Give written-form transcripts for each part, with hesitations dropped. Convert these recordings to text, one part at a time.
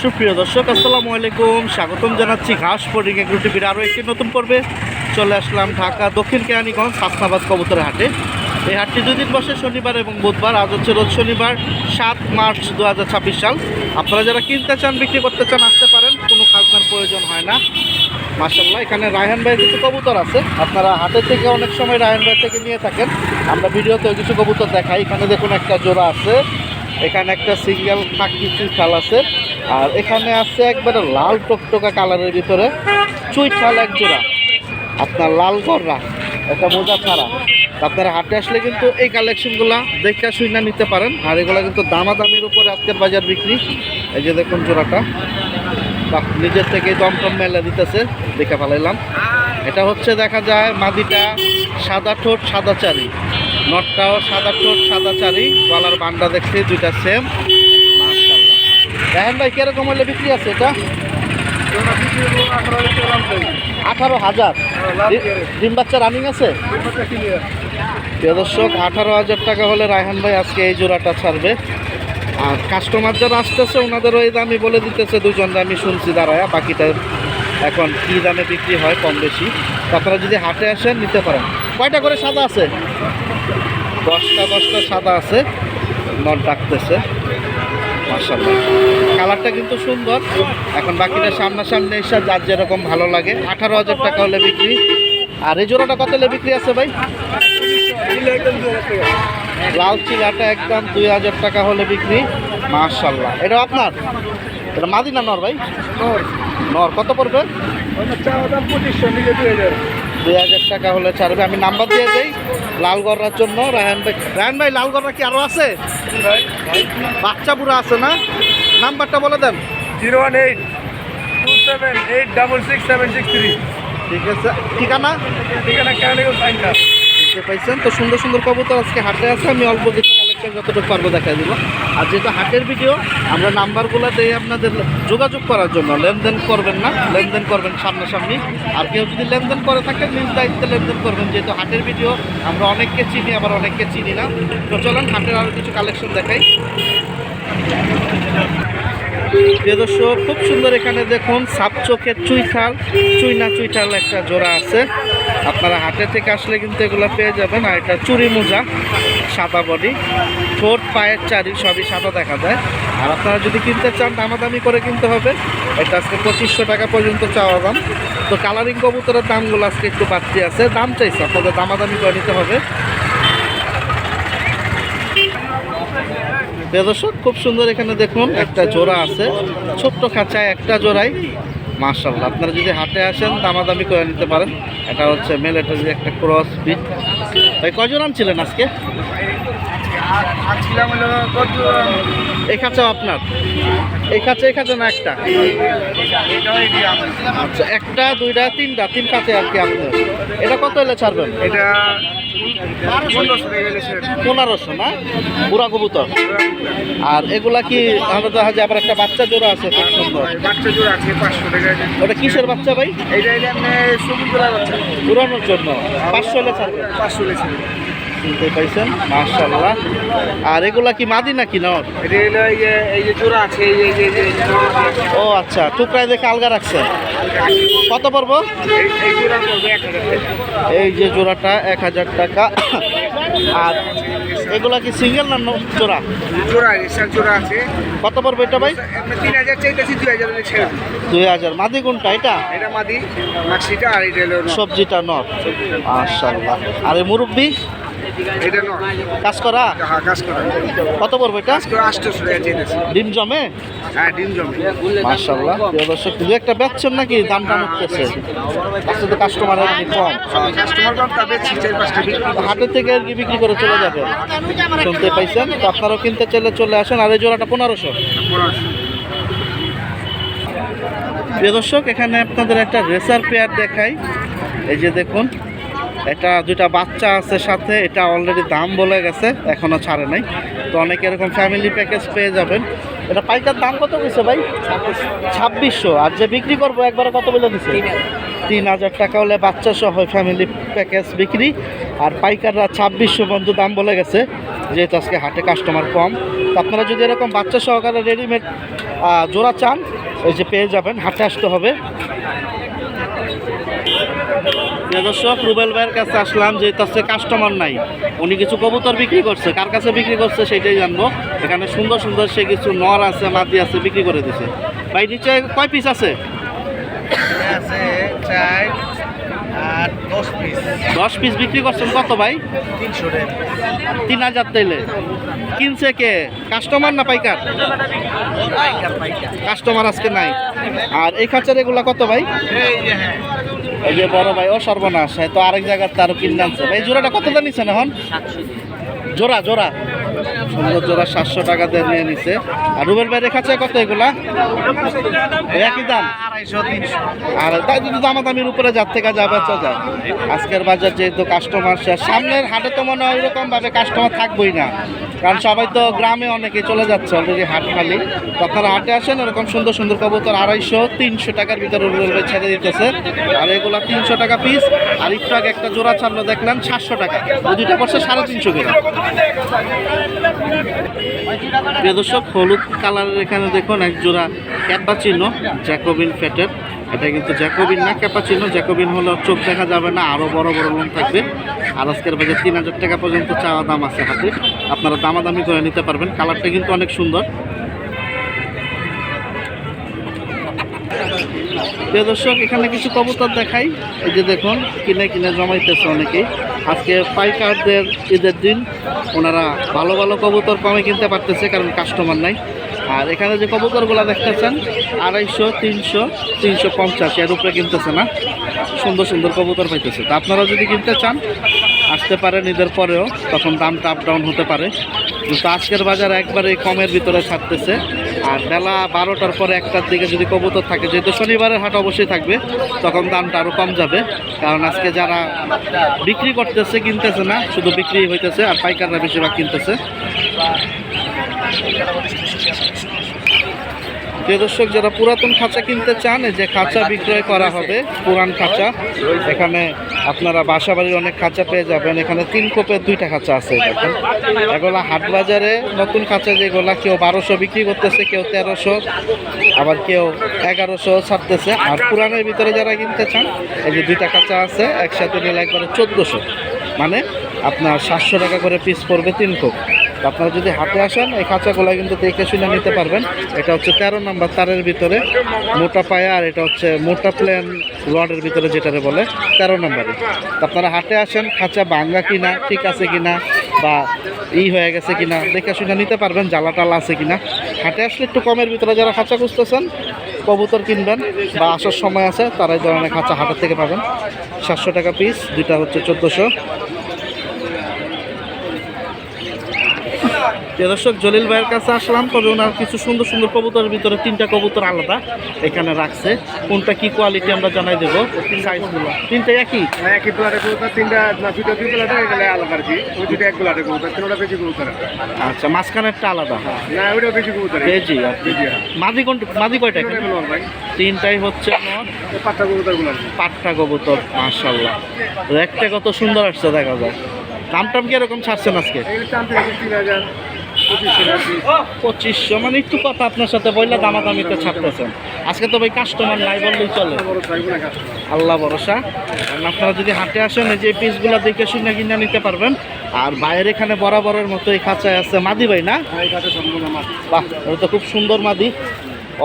সুপ্রিয় দর্শক, আসসালামু আলাইকুম। স্বাগতম জানাচ্ছি ঘাস পোডিং এগ্রো টিভির আরও একটি নতুন পর্বে। চলে আসলাম ঢাকা দক্ষিণ কেরানীগঞ্জ হাসনাবাদ কবুতরের হাটে। এই হাটটি দুদিন বসে, শনিবার এবং বুধবার। আজ হচ্ছে রোজ শনিবার 7 মার্চ 2026 সাল। আপনারা যারা কিনতে চান, বিক্রি করতে চান, আসতে পারেন, কোনো খাজনার প্রয়োজন হয় না। মাশাআল্লাহ, এখানে রায়হান ভাইয়ের কিছু কবুতর আছে। আপনারা হাটের থেকে অনেক সময় রায়হান ভাই থেকে নিয়ে থাকেন, আমরা ভিডিওতেও কিছু কবুতর দেখাই। এখানে দেখুন একটা জোড়া আছে, এখানে একটা সিঙ্গেল ফাঁকি খাল আছে, আর এখানে আছে একবারে লাল টকটকা কালারের ভিতরে চুইঠাল এক জোড়া, আপনার লাল গররা, এটা মোজা ছাড়া। আপনারা হাটে আসলে কিন্তু এই কালেকশনগুলা দেখে শুনে নিতে পারেন। আর এগুলো কিন্তু দামাদামির উপরে আজকের বাজার বিক্রি। এই যে দেখুন জোড়াটা, বা নিজের থেকে দমটম মেলে দিতেছে, দেখে ফেলাইলাম। এটা হচ্ছে দেখা যায় মাদিটা সাদা ঠোঁট সাদা চারি, নটটাও সাদা ঠোঁট সাদা চারি, গলার বান্ডা দেখছি দুইটা সেম। মাশাআল্লাহ, দেখেন ভাই কিরকম হলে বিক্রি আছে এটা? 18,000। ডিম বাচ্চা রানিং আছে প্রিয় দর্শক। 18,000 টাকা হলে রায়হান ভাই আজকে এই জোড়াটা ছাড়বে। আর কাস্টমার যারা আসতেছে ওনাদেরও এই দামই বলে দিতেছে, দুজন দামই শুনছি দাঁড়ায়। বাকিটা এখন কী দামে বিক্রি হয় কম বেশি। আপনারা যদি হাটে আসেন নিতে পারেন। কয়টা করে সাদা আছে? 10টা সাদা আছে, নট ডাকতেছে। মাশাআল্লাহ, কালারটা কিন্তু সুন্দর। এখন বাকিটা সামনাসামনি এসে যার যেরকম ভালো লাগে। 18,000 টাকা হলে বিক্রি। আর এই জোড়াটা কত হলে বিক্রি আছে ভাই? লাল চিলাটা একদম 2,000 টাকা হলে বিক্রি। মাশাআল্লাহ, এটা আপনার? এটা মাদি না নর ভাই? নর। কত পড়বে? 2,000 টাকা হলে ছাড়বে। আমি নাম্বার দিয়ে যাই লাল গররার জন্য। রায়হান ভাই, রায়হান ভাই লাল গররা কি আরও আছে? বাচ্চা বুড়া আছে না? নাম্বারটা বলে দেন। 01827866763। ঠিক আছে, ঠিকানা কেরানীগঞ্জ সাইনটা। দেখতে পাইছেন তো, সুন্দর সুন্দর কবুতর আজকে হাটে আছে। আমি অল্প কিছু কালেকশন যতটুকু পারবো দেখাই দিব। আর যেহেতু হাটের ভিডিও, আমরা নাম্বারগুলো দিই আপনাদের যোগাযোগ করার জন্য। লেনদেন করবেন না, লেনদেন করবেন সামনাসামনি। আর কেউ যদি লেনদেন করে থাকেন নিজ দায়িত্বে লেনদেন করবেন, যেহেতু হাটের ভিডিও আমরা অনেককে চিনি, আবার অনেককে চিনি না। তো চলেন হাটের আরও কিছু কালেকশন দেখাই। প্রিয় দর্শক, খুব সুন্দর এখানে দেখুন সাপ চোখের চুইঠাল একটা জোড়া আছে। আপনারা হাটে থেকে আসলে কিন্তু এগুলো পেয়ে যাবেন। আর এটা চুরি মোজা, সাদা বডি, ঠোঁট পায়ের চারি সবই সাদা দেখা যায়। আর আপনারা যদি কিনতে চান দামাদামি করে কিনতে হবে। এটা আজকে 2500 টাকা পর্যন্ত চাওয়া দাম। তো কালারিং কবুতরের দামগুলো আজকে একটু বাড়তি আছে, দাম চাইছে, আপনাদের দামাদামি করে নিতে হবে। দর্শক, খুব সুন্দর এখানে দেখুন একটা জোড়া আছে, ছোট্ট খাঁচায় একটা জোড়াই। মাশাআল্লাহ, আপনারা যদি হাটে আসেন দামাদামি করে নিতে পারেন। এটা হচ্ছে মেল, এটা যে একটা ক্রস বিট। ভাই কয়জন আনছিলেন আজকে? এই খাঁচাও আপনার? এই খাঁচা না একটা? আচ্ছা, একটা দুইটা তিনটা, তিন খাঁচে আর কি আপনার। এটা কত হলে ছাড়বেন? এটা 1500 না? পুরা কবুতর। আর এগুলা কি আমরা দেখা যায় আবার একটা বাচ্চা জোড়া আছে খুব সুন্দর, বাচ্চা জোড়া আছে 500 টাকা। ওটা কিসের বাচ্চা ভাই? এইটা সমুদ্রের বাচ্চা, পুরানোর জন্য 500 হলে ছাড়বে। 500 লেছে। শুনতে পাইছেন? মাশাআল্লাহ। আর এগুলা কি মাদি নাকি নর? এটা হলো এই যে জোড়া আছে, ও আচ্ছা, টুকরায় দেখে আলগা রাখছে। কত পড়বো? এই জোড়া পড়বে 1000 টাকা। এই যে জোড়াটা 1000 টাকা। আর এগুলা কি সিঙ্গেল না জোড়া? জোড়া রেসার জোড়া আছে। কত পড়বে এটা ভাই? 3000 চাইতেছি, 2000 হলে ছেড়ে দিই। 2000। মাদি কোনটা? এটা এটা মাদি, মাছিটা। আর এটা হলো সবজিটা নর। মাশাআল্লাহ। আর এই মুরব্বি এটা নর, কাজ করা? হ্যাঁ কাজ করে। কত পড়বে এটা? 800 টাকা চাইতেছি। ডিম জমে? হ্যাঁ ডিম জমে। মাশাআল্লাহ। প্রিয় দর্শক, দু একটা বেচছেন নাকি? দামটা উঠতেছে আজকে তো কাস্টমার আর কি কম। কাস্টমার কম, তবে 4-5টা বিক্রি। হাটের থেকে আর কি বিক্রি করে চলে যাবে। শুনতে পাইছেন তো, আপনারাও কিনতে চাইলে চলে আসেন। আর এই জোড়াটা 1500। প্রিয় দর্শক, এখানে আপনাদের একটা রেসার পেয়ার দেখাই। এই যে দেখুন, এটা দুইটা বাচ্চা আছে সাথে। এটা অলরেডি দাম বলে গেছে, এখনও ছাড়ে নাই। তো অনেকে এরকম ফ্যামিলি প্যাকেজ পেয়ে যাবেন। এটা পাইকার দাম কত গেছে ভাই? 2600। আর যে বিক্রি করবো একবারে কত বলে দিচ্ছে? 3000 টাকা হলে বাচ্চা সহ ফ্যামিলি প্যাকেজ বিক্রি। আর পাইকাররা 2600 পর্যন্ত দাম বলে গেছে, যেহেতু আজকে হাটে কাস্টমার কম। তো আপনারা যদি এরকম বাচ্চা সহকারে রেডিমেড জোড়া চান এই যে পেয়ে যাবেন, হাটে আসতে হবে। প্রিয় দর্শক, রুবেল ভাইয়ের কাছে আসলাম, যে তার কাস্টমার নাই, উনি কিছু কবুতর বিক্রি করছে, কার কাছে বিক্রি করছে সেটাই জানবো। এখানে সুন্দর সুন্দর সে কিছু নর আছে, মাদি আছে, বিক্রি করে দিছে। ভাই নিচে কয় পিস আছে? আছে 4 আর 10 পিস। 10 পিস বিক্রি করছেন কত ভাই? 300 টাকা। 3000 তাইলে। কিনছে কে, কাস্টমার না পাইকার? কাস্টমার আজকে নাই। আর এই খাঁচার এগুলা কত ভাই? এই যে হ্যাঁ, এই যে বড় ভাই, ও সর্বনাশ, তো আরেক জায়গার তারও কিনে আনছে। ভাই জোড়াটা কত দাম নিচ্ছেন এখন? জোড়া জোড়া সুন্দর জোড়া 700 টাকা দিয়ে নিয়ে নিছে। আর রুবেল ভাই রেখাচ্ছে কত এগুলা? একই দাম 250 300। আর তাই যদি দামাদামির উপরে যার থেকে যাবে তো যায়। আজকের বাজার যেহেতু কাস্টমার শেষ, সামনের হাটে তো মনে হয় ওইরকম ভাবে কাস্টমার থাকবোই না, কারণ সবাই তো গ্রামে অনেকে চলে যাচ্ছে, অলরেডি হাট খালি। তো আপনারা হাটে আসেন, এরকম সুন্দর সুন্দর কবুতর 250-300 টাকার ভিতরে রুবেল ভাই ছেড়ে দিতেছে। আর এগুলা 300 টাকা পিস। আর একটু আগে একটা জোড়া ছাড়লো দেখলাম 700 টাকা, ওই দুইটা পড়ছে 350 করে। প্রিয় দর্শক, হলুদ কালারের এখানে দেখুন এক জোড়া ক্যাপাচিনো জ্যাকোবিন ফ্যাটের। এটা কিন্তু জ্যাকোবিন না, ক্যাপাচিনো। জ্যাকোবিন হলে চোখ দেখা যাবে না, আরও বড় বড় লোম থাকবে। আর আজকের বাজার 3000 টাকা পর্যন্ত চাওয়া দাম আছে হাতে, আপনারা দামাদামি করে নিতে পারবেন। কালারটা কিন্তু অনেক সুন্দর। প্রিয় দর্শক, এখানে কিছু কবুতর দেখাই। এই যে দেখুন, কিনে কিনে জমাইতেছে অনেকেই। আজকে পাইকারদের ঈদের দিন, ওনারা ভালো ভালো কবুতর কমে কিনতে পারতেছে, কারণ কাস্টমার নাই। আর এখানে যে কবুতরগুলো দেখতেছেন 250, 300, 350 এর উপরে কিনতেছে না। সুন্দর সুন্দর কবুতর পাইতেছে। তো আপনারা যদি কিনতে চান আসতে পারেন ঈদের পরেও, তখন দামটা আপ ডাউন হতে পারে। কিন্তু আজকের বাজার একবারে কমের ভিতরে ছাড়তেছে। আর বেলা 12টার পরে 1টার দিকে যদি কবুতর থাকে, যেহেতু শনিবারের হাট অবশ্যই থাকবে, তখন দামটা আরও কম যাবে। কারণ আজকে যারা বিক্রি করতেছে কিনতেছে না, শুধু বিক্রি হইতেছে, আর পাইকাররা বেশিরভাগ কিনতেছে। প্রিয় দর্শক, যারা পুরাতন খাঁচা কিনতে চান, এই যে খাঁচা বিক্রয় করা হবে, পুরান খাঁচা। এখানে আপনারা বাসাবাড়ির অনেক খাঁচা পেয়ে যাবেন। এখানে 3 কোপের 2টা খাঁচা আছে। দেখেন এগুলা হাট বাজারে নতুন খাঁচা, যেগুলা কেউ 1200 বিক্রি করতেছে, কেউ 1300, আবার কেউ 1100 ছাড়তেছে। আর পুরানের ভিতরে যারা কিনতে চান, এই যে 2টা খাঁচা আছে, একসাথে নিলে একবারে 1400, মানে আপনার 700 টাকা করে পিস পড়বে 3 কোপ। আপনারা যদি হাটে আসেন, এই খাঁচাগুলো কিন্তু দেখে শুনে নিতে পারবেন। এটা হচ্ছে 13 নম্বর তারের ভিতরে মোটা পায়া, আর এটা হচ্ছে মোটা প্লেন রডের ভিতরে, যেটারে বলে 13 নম্বরে। আপনারা হাটে আসেন, খাঁচা ভাঙ্গা কিনা, ঠিক আছে কিনা, বা হয়ে গেছে কিনা দেখে শুনে নিতে পারবেন, জ্বালা টালা আছে কিনা। হাটে আসলে একটু কমের ভিতরে যারা খাঁচা খুঁজতেছেন, কবুতর কিনবেন বা আসার সময় আছে, তারা এই ধরনের খাঁচা হাটের থেকে পাবেন। 700 টাকা পিস, 2টা হচ্ছে 1400। দর্শক, জলিল ভাইয়ের কাছে আসলাম, তবে ওনার কিছু সুন্দর সুন্দর কবুতরের ভিতরে 3টা কবুতর আলাদা এখানে রাখছে। কোনটা কি কোয়ালিটি আমরা জানাই দেবো। সাইজগুলো 3টা একই, একই প্লাটে কবুতর, 3টা না 2টা 2 প্লাটে, এগুলো আলাদা আর কি। ওই 2টা এক প্লাটে কবুতর, 3টা বেশি কবুতর। আচ্ছা, মাঝখানেরটা আলাদা। না, ওইটা বেশি কবুতর। কেজি মাদি কোনটা? মাদি কয়টা? 3টাই হচ্ছে নর। পাঁচটা কবুতরগুলো আর কি। পাট্টা কবুতর, মাশাআল্লাহ। একটা কত সুন্দর আসছে, দেখা যায়। দাম টাম কিরকম ছাড়ছেন আজকে? এগুলো টানতে 3000, 2500, মানে একটু কথা আপনার সাথে বললে দামাদামিতে ছাড়তেছেন। আজকে তো ভাই কাস্টমার নাই বললেই চলে, আল্লাহ ভরসা। কারণ আপনারা যদি হাটে আসেন, এই যে পিসগুলো দেখে শুনে কিনে নিতে পারবেন। আর বাইরে এখানে বরাবরের মতো এই খাঁচায় আছে মাদি ভাই না? বাহ, এটা তো খুব সুন্দর মাদি,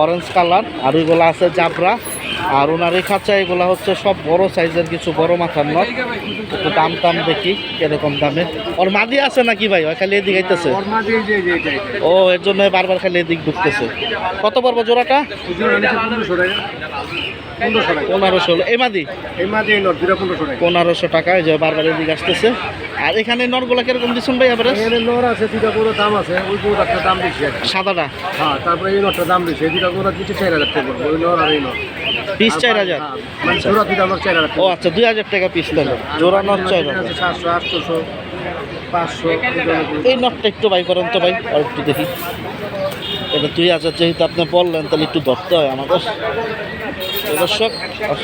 অরেঞ্জ কালার। আর ওইগুলো আছে জাবরা। আর ওনার এই খাঁচা এগুলো হচ্ছে সব বড় সাইজের, কিছু বড় মাথার নট। একটু দাম টাম দেখি কিরকম দামে। ওর মাদি আছে নাকি ভাই? ওই খালি এদিক আইতেছে। ও, এর জন্য বারবার খালি এদিক ঢুকতেছে। কত পড়বো জোড়াটা? 1500। এই মাদি 1500 টাকা। এই যে বারবার এদিক আসতেছে। আর এখানে নরগুলো কিরকম দিচ্ছেন ভাই? এবারে নর আছে 2টা গরুর দাম আছে, ওই গরুটার দাম বেশি। সাদাটা? হ্যাঁ, তারপরে এই নরটার দাম বেশি। 2টা গরু দিচ্ছে 4000 টাকা, ওই নর আর এই নর পিস 4000। মানে জোড়া 2টা নর 4000 টাকা। ও আচ্ছা, 2000 টাকা পিস তাহলে জোড়া নর 4000। 700, 800, 500। এই নটটা একটু বাই করেন তো ভাই, আর একটু দেখি। এটা 2000 যেহেতু আপনি বললেন, তাহলে একটু ধরতে হয় আমাদের। দর্শক,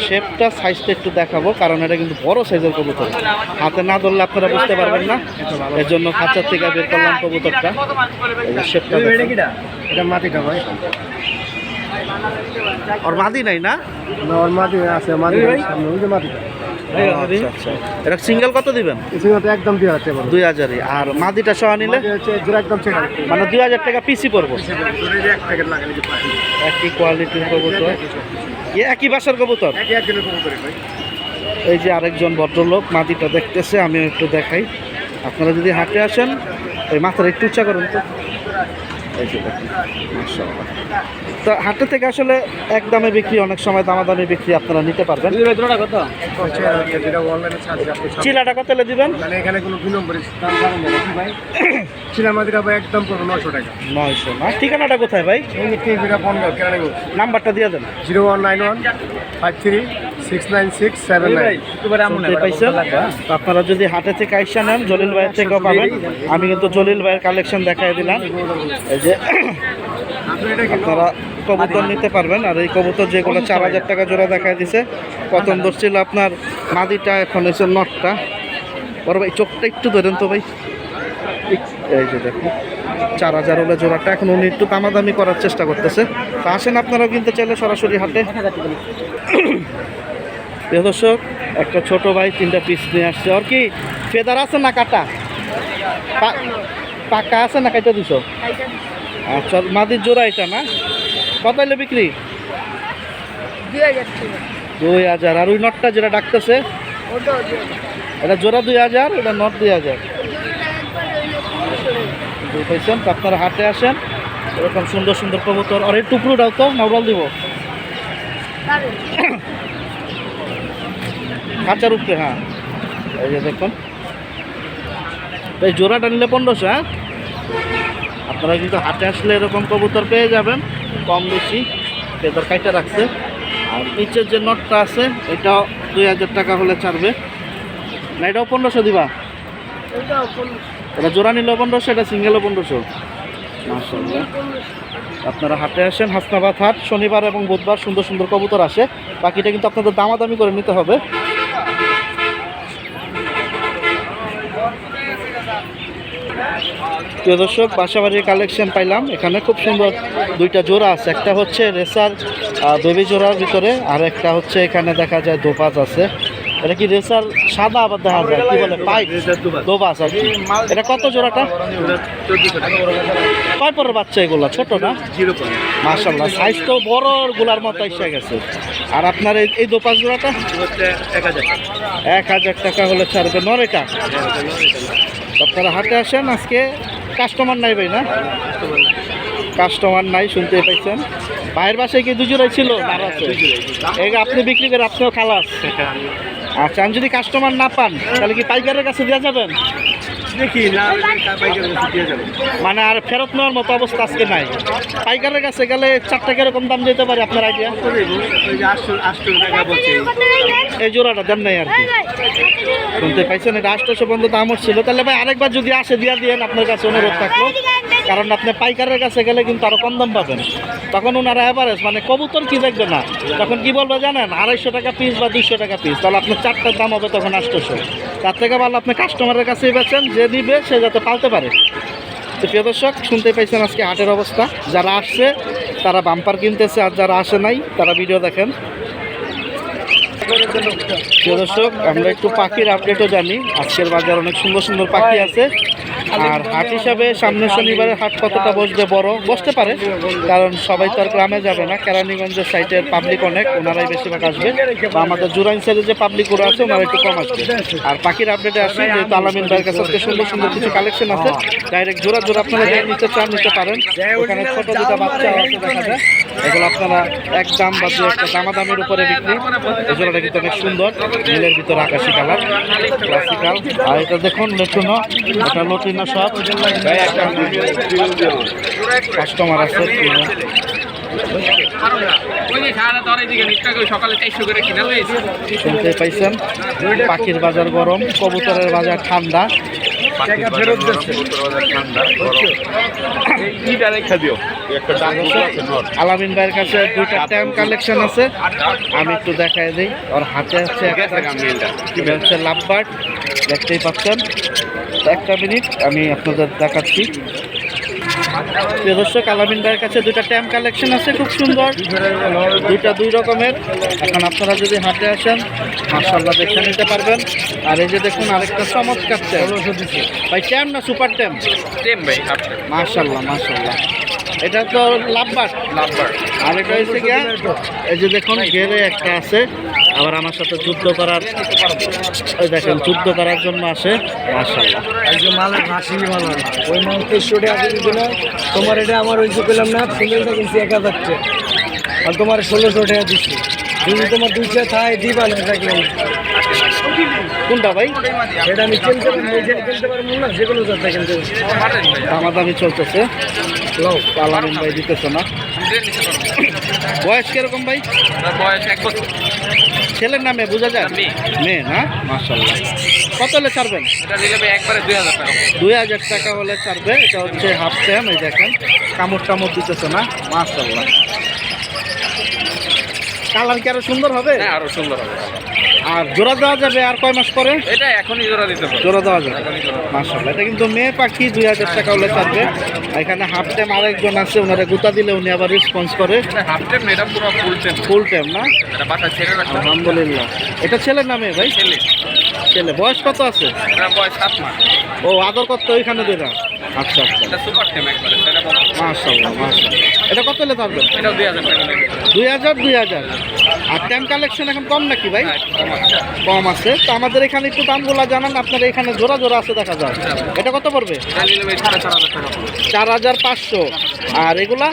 শেপটা সাইজটা একটু দেখাবো, কারণ এটা কিন্তু বড় সাইজের কবুতর। হাতে না ধরলে আপনারা বুঝতে পারবেন না, এর জন্য খাঁচার থেকে বের করলাম কবুতরটা। শেপটা এটা মাটিটা ভাই আর মাদি নাই না? ওর মাটি আছে, মাটি সামনে ওই যে মাটিটা আচ্ছা আচ্ছা। এটা সিঙ্গেল কত দিবেন? এটা একদম দিয়ে আছে 2000-ই। আর মাদিটা সহ নিলে জোড়া একদম চেক মানে 2000 টাকা পিসি পড়বো। এক প্যাকেট লাগালে যে পাই একই কোয়ালিটির কবুতর, একই বাসার কবুতর। এক কিলো কবুতর ভাই। এই যে আরেকজন ভদ্রলোক মাদিটা দেখতেছে, আমি একটু দেখাই। আপনারা যদি হাটে আসেন, এই মাথাটা একটু উঁচা করুন তো। এই যে দেখুন, মাশাআল্লাহ। তো হাটে থেকে আসলে এক দামে বিক্রি, অনেক সময় দামাদামি বিক্রি আপনারা নিতে পারবেন। যেটা অনলাইনে ছাড়ছে আপনি চিলাটা কত হলে দিবেন? মানে এখানে কোনো 2 নম্বরের দাম জানেন না কি ভাই? চিলা মাদিটা ভাই একদম পুরো 900 টাকা। 900 না? ঠিকানাটা কোথায় ভাই? এই যে টিভিটা ফোন কর কেন নেব? নাম্বারটা দিয়ে দেন। 0191 53 69679। শুনতে পাইছেন? তো আপনারা যদি হাটে থেকে আইসা নেন, জলিল ভাইয়ের থেকেও পাবেন। আমি কিন্তু জলিল ভাইয়ের কালেকশন দেখাই দিলাম। এই যে আপনারা কবুতর নিতে পারবেন। আর এই কবুতর যেগুলো 4000 টাকা জোড়া দেখাই দিছে, পছন্দ ছিল আপনার মাদিটা, এখন হচ্ছে নটটা। বড় ভাই চোখটা একটু ধরেন তো ভাই। এই যে দেখুন 4000 হলে জোড়াটা। এখন উনি একটু দামাদামি করার চেষ্টা করতেছে। তা আসেন আপনারাও কিনতে চাইলে সরাসরি হাটে। প্রিয় দর্শক, একটা ছোট ভাই 3টা পিস নিয়ে আসছে। আর কি ফেদার আছে না কাটা? পাকা আছে না কাটা দিছো? আচ্ছা, মাদির জোড়া এটা না? কত হলে বিক্রি? 2000। আর ওই নটটা যেটা ডাকতেছে এটা জোড়া 2000, এটা নট 2000। বুঝতেছেন? তো আপনারা হাটে আসেন, এরকম সুন্দর সুন্দর কবুতর। আর এই টুকরোটাও তো না উড়াল দিব? খাঁচার উপরে, হ্যাঁ। এই যে দেখুন, এই জোড়াটা নিলে 1500। হ্যাঁ, আপনারা কিন্তু হাটে আসলে এরকম কবুতর পেয়ে যাবেন, কম বেশি ফেদার কাইটা রাখছে। আর নিচের যে নটটা আছে এটাও 2000 টাকা হলে ছাড়বে না? এটাও 1500 দিবা? এটা জোড়া নিলেও 1500, এটা সিঙ্গেলও 1500। মাশাআল্লাহ। আপনারা হাটে আসেন, হাসনাবাদ হাট শনিবার এবং বুধবার সুন্দর সুন্দর কবুতর আসে। বাকিটা কিন্তু আপনাদের দামাদামি করে নিতে হবে। প্রিয় দর্শক, বাসাবাড়ির কালেকশন পাইলাম। এখানে খুব সুন্দর 2টা জোড়া আছে। একটা হচ্ছে রেসার বেবি জোড়ার ভিতরে, আর একটা হচ্ছে এখানে দেখা যায় দোপাজ আছে। এটা কি রেসার সাদা, আবার দেখা যায় কি বলে পাইপ দোপাজ আর কি। এটা কত জোড়াটা? 1400 টাকা। কয় পরের বাচ্চা এগুলা? ছোট না? মাশাআল্লাহ, সাইজ তো বড় গুলার মতো এসে গেছে। আর আপনার এই দোপাজ জোড়াটা 1000 টাকা হলে ছাড়বে। নরেটা আপনারা হাটে আসেন। আজকে কাস্টমার নাই ভাই? না, কাস্টমার নাই, শুনতে পাইছেন। ভাইয়ের বাসায় কি 2 জোড়াই ছিল? এই আপনি বিক্রি করে আপনিও খালাস? আচ্ছা, আমি যদি কাস্টমার না পান তাহলে কি পাইকারের কাছে দেওয়া যাবেন? দেখি না পাইকারের কাছে দিয়ে যাবেন। মানে আর ফেরত নেওয়ার মতো অবস্থা আজকে নাই? পাইকারের কাছে গেলে 4 টাকা এরকম দাম যেতে পারে, আপনার আইডিয়া? ওই যে 800 টাকা বলছে এই জোড়াটা দেন নাই আর কি। শুনতে পাইছেন? এটা 800 পর্যন্ত দাম ছিল। তাহলে ভাই আরেকবার যদি আসে দিয়া দিয়েন, আপনার কাছে অনুরোধ থাকলো। কারণ আপনি পাইকারের কাছে গেলে কিন্তু আরো কম দাম পাবেন। তখন ওনারা অ্যাভারেজ মানে কবুতর কি দেখবে না, তখন কি বলবে জানেন? 250 টাকা পিস বা 200 টাকা পিস। তাহলে আপনার 4টার দাম হবে তখন 800। তার থেকে ভালো আপনি কাস্টমারের কাছেই বেচেন, যে নিবে সে যাতে পালতে পারে। তো প্রিয় দর্শক, শুনতে পাইছেন আজকে হাটের অবস্থা। যারা আসছে তারা বাম্পার কিনতেছে, আর যারা আসে নাই তারা ভিডিও দেখেন। প্রিয় দর্শক, আমরা একটু পাখির আপডেটও জানি। আজকের বাজার অনেক সুন্দর সুন্দর পাখি আছে। আর হাট হিসাবে সামনের শনিবারের হাট কতটা বসবে? বড় বসতে পারে, কারণ সবাই তো আর গ্রামে যাবে না। কেরানীগঞ্জের সাইডের পাবলিক অনেক, ওনারাই বেশিরভাগ আসবে। বা আমাদের জুরাইন সাইডে যে পাবলিকগুলো আছে ওনারা একটু কম আসবে। আর পাখির আপডেটে আসবে যেহেতু আলামিন ভাইয়ের কাছে আজকে সুন্দর সুন্দর কিছু কালেকশন আছে। ডাইরেক্ট জোড়া জোড়া আপনারা যে নিতে চান নিতে পারেন। ওখানে ছোট 2টা বাচ্চা আছে দেখা যায়, এগুলো আপনারা এক দাম বা 2 একটা দামাদামের উপরে বিক্রি। এই জোড়াটা কিন্তু অনেক সুন্দর, নীলের ভিতরে আকাশি কালার, ক্লাসিক্যাল। আর এটা দেখুন লটুনো, এটা লটিনো সব। কাস্টমার আছে। শুনতে পাইছেন, পাখির বাজার গরম, কবুতরের বাজার ঠান্ডা। আলামিন ভাইয়ের কাছে 2টা ট্যাম কালেকশন আছে, আমি একটু দেখাই দিই। ওর হাতে আছে হচ্ছে লাভবার্ড, দেখতেই পাচ্ছেন। একটা মিনিট আমি আপনাদের দেখাচ্ছি। প্রিয় দর্শক আলামিন ভাইয়ের কাছে দুইটা ট্যাম কালেকশন আছে খুব সুন্দর, দুইটা দুই রকমের। এখন আপনারা যদি হাটে আসেন মাশাআল্লাহ দেখে নিতে পারবেন। আর এই যে দেখুন আরেকটা চমৎকার ট্যাম ভাই, ট্যাম না সুপার ট্যাম? টেম ভাই, হাফ মাশাআল্লাহ মাশাআল্লাহ। এটা তো লাভবার, লাভবার। আর এটা হচ্ছে গিয়া এই যে দেখুন ঘেরে একটা আছে, আবার আমার সাথে যুদ্ধ করার, ওই দেখেন যুদ্ধ করার জন্য আসে। মাশাআল্লাহ আজকে মালের রাশি ভালো না, ওই মাল 2300 টাকা দিয়ে দিল তোমার। এটা আমার ওই যে পেলাম না, সিঙ্গেলটা কিনছি 1000 টাকা, আর তোমার 1600 টাকা দিচ্ছি। যদি তোমার 200 থাই দিবা না থাকলে না। কোনটা ভাই? এটা আমি কিনতে পারবো, এই যে কিনতে পারবো না, যে কোনো জাত কিনতে পারবো। দামাদামি চলতেছে, আলামিন ভাই দিতেছে না। বয়স কিরকম ভাই? বয়স 1 বছর। ছেলের নামে বোঝা যায়? মেয়ে না? মাশাআল্লাহ। কত হলে ছাড়বেন? এটা নিলে ভাই একবারে 2000 টাকা। 2000 টাকা হলে ছাড়বে। এটা হচ্ছে হাফ ট্যাম, এই দেখেন কামড় টামড় দিতেছে না। মাশাআল্লাহ। কালার কি আরো সুন্দর হবে? হ্যাঁ, আরো সুন্দর হবে। আর জোড়া দেওয়া যাবে আর কয় মাস পরে? এটা এখনই জোড়া দিতে পারো। জোড়া দেওয়া যাবে। এখনই জোড়া। মাশাআল্লাহ। এটা কিন্তু মেয়ে পাখি, 2000 টাকা হলে ছাড়বে। এখানে হাফ টাইম আরেকজন আছে, ওনারা গুতা দিলে উনি আবার রেসপন্স করে। এটা হাফ টেম, এটা পুরো ফুল টেম। ফুল টাইম না? এটা বাসা ছেড়ে রাখো। আলহামদুলিল্লাহ। এটা ছেলের নামে ভাই? ছেলে। ছেলে। বয়স কত আছে? এটা বয়স 7 মাস। ও আদর করতে ওইখানে দেরা। আচ্ছা আচ্ছা। এটা সুপার টেম একবারে, সেটা বড়। মাশাআল্লাহ মাশাআল্লাহ। এটা কত হলে ছাড়বেন? এটাও 2000 টাকা নেবে। 2000। আর ট্যাম কালেকশন এখন কম নাকি ভাই? হ্যাঁ, কম আছে। কম আছে। তো আমাদের এখানে একটু দামগুলো জানান। আপনার এখানে জোড়া জোড়া আছে দেখা যায়। এটা কত পড়বে? এটা নিলে ভাই 4500 টাকা পড়বে। 4500। আর এগুলা?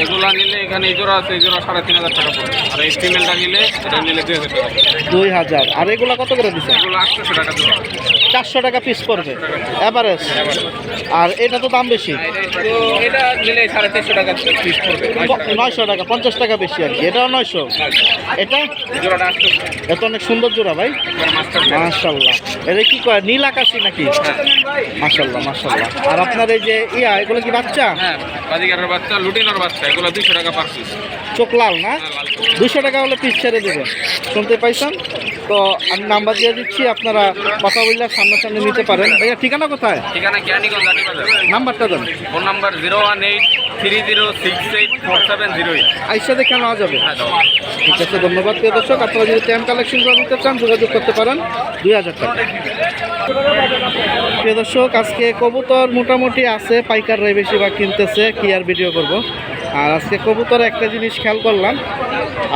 এগুলা নিলে এখানে এই জোড়া আছে, এই জোড়া 3500 টাকা পড়বে। আর এই ফিমেলটা নিলে এটা নিলে 2000 টাকা পড়বে। 2000। আর এগুলা কত করে দিচ্ছেন? এগুলো 800 টাকা জোড়া। 400 টাকা পিস পড়বে এভারেজ। আর এটা তো দাম বেশি, তো এটা নিলে 350 টাকা পিস পড়বে। 900 টাকা, 50 টাকা বেশি আর কি। এটাও 900। এটা এই জোড়াটা 800 এটা অনেক সুন্দর জোড়া ভাই। মাস্টার। মাশাআল্লাহ। এটা কি কয় নীল আকাশি নাকি? মাশাআল্লাহ মাশাআল্লাহ। আর আপনার এই যে এগুলো কি বাচ্চা? হ্যাঁ, বাজিগারের বাচ্চা, লুটিনোর বাচ্চা, এগুলো 200 টাকা পার পিস। চোখ লাল না? 200 টাকা হলে পিস ছেড়ে দেবেন। শুনতে পাইছেন তো? আমি নাম্বার দিয়ে দিচ্ছি, আপনারা কথা বললে সামনাসামনি নিতে পারেন। ভাইয়া ঠিকানা কোথায়? ঠিকানা কেরানীগঞ্জ জানিবাজার। নাম্বারটা দেন। Phone number 01830684708। আইসা দেখে নেওয়া যাবে। হ্যাঁ, দাও। ঠিক আছে, ধন্যবাদ প্রিয় দর্শক। আপনারা যদি ট্যাম কালেকশন করে নিতে চান যোগাযোগ করতে পারেন। 2000 টাকা। প্রিয় দর্শক আজকে কবুতর মোটামুটি আছে, পাইকাররাই বেশিরভাগ কিনতেছে, কি আর ভিডিও করব। আর আজকে কবুতরে একটা জিনিস খেয়াল করলাম,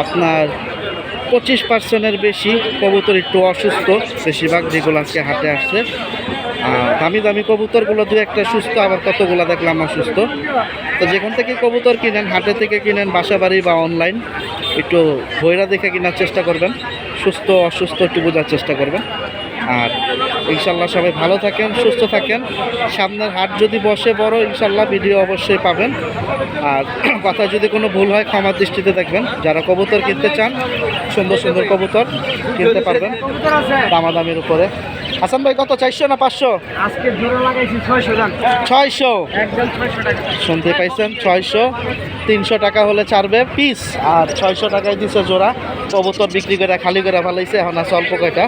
আপনার 25% বেশি কবুতর একটু অসুস্থ, বেশিরভাগ যেগুলো আজকে হাটে আসছে। আর দামি দামি কবুতরগুলো দু একটা সুস্থ, আবার কতগুলো দেখলাম অসুস্থ। তো যেখান থেকে কবুতর কিনেন, হাটে থেকে কিনেন, বাসা বাড়ি বা অনলাইন, একটু ভৈরা দেখে কেনার চেষ্টা করবেন। সুস্থ অসুস্থ একটু বোঝার চেষ্টা করবেন। আর ইনশাল্লাহ সবাই ভালো থাকেন, সুস্থ থাকেন। সামনের হাট যদি বসে বড়, ইনশাল্লাহ ভিডিও অবশ্যই পাবেন। আর কথা যদি কোনো ভুল হয় ক্ষমার দৃষ্টিতে দেখবেন। যারা কবুতর কিনতে চান, সুন্দর সুন্দর কবুতর কিনতে পারবেন দামাদামির উপরে। হাসান ভাই কত, 400 না 500? আজকে জোড়া লাগাইছি 600 টাকা। 600। একদম 600 টাকা। শুনতে পাইছেন, 600। 300 টাকা হলে ছাড়বে পিস, আর 600 টাকায় দিচ্ছে জোড়া। কবুতর বিক্রি করে খালি করে ফেলাইছে, এখন আছে অল্প কয়টা।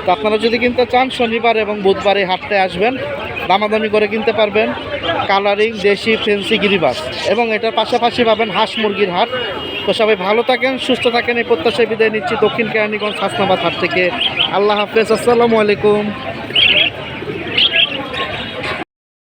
তো আপনারা যদি কিনতে চান শনিবার এবং বুধবার এই হাটটায় আসবেন, দামাদামি করে কিনতে পারবেন। কালারিং, দেশি, ফেন্সি, গিরিবাস এবং এটার পাশাপাশি পাবেন হাঁস মুরগির হাট। তো সবাই ভালো থাকেন, সুস্থ থাকেন, এই প্রত্যাশায় বিদায় নিচ্ছি দক্ষিণ কেরানীগঞ্জ হাসনাবাদ হাট থেকে। আল্লাহ হাফেজ, আসসালামু আলাইকুম।